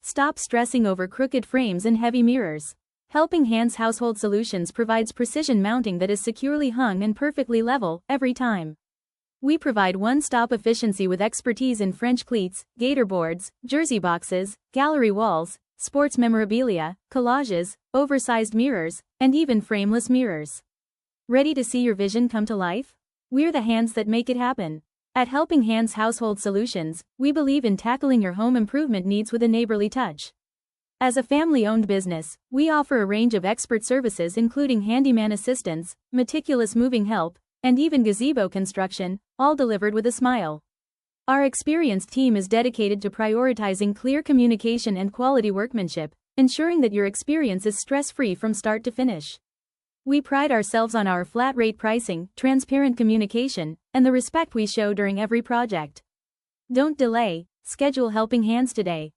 Stop stressing over crooked frames and heavy mirrors. Helping Hands Household Solutions provides precision mounting that is securely hung and perfectly level every time. We provide one-stop efficiency with expertise in French cleats, gator boards, jersey boxes, gallery walls, sports memorabilia, collages, oversized mirrors, and even frameless mirrors. Ready to see your vision come to life? We're the hands that make it happen. At Helping Hands Household Solutions, we believe in tackling your home improvement needs with a neighborly touch. As a family-owned business, we offer a range of expert services including handyman assistance, meticulous moving help, and even gazebo construction, all delivered with a smile. Our experienced team is dedicated to prioritizing clear communication and quality workmanship, ensuring that your experience is stress-free from start to finish. We pride ourselves on our flat-rate pricing, transparent communication, and the respect we show during every project. Don't delay, schedule Helping Hands today.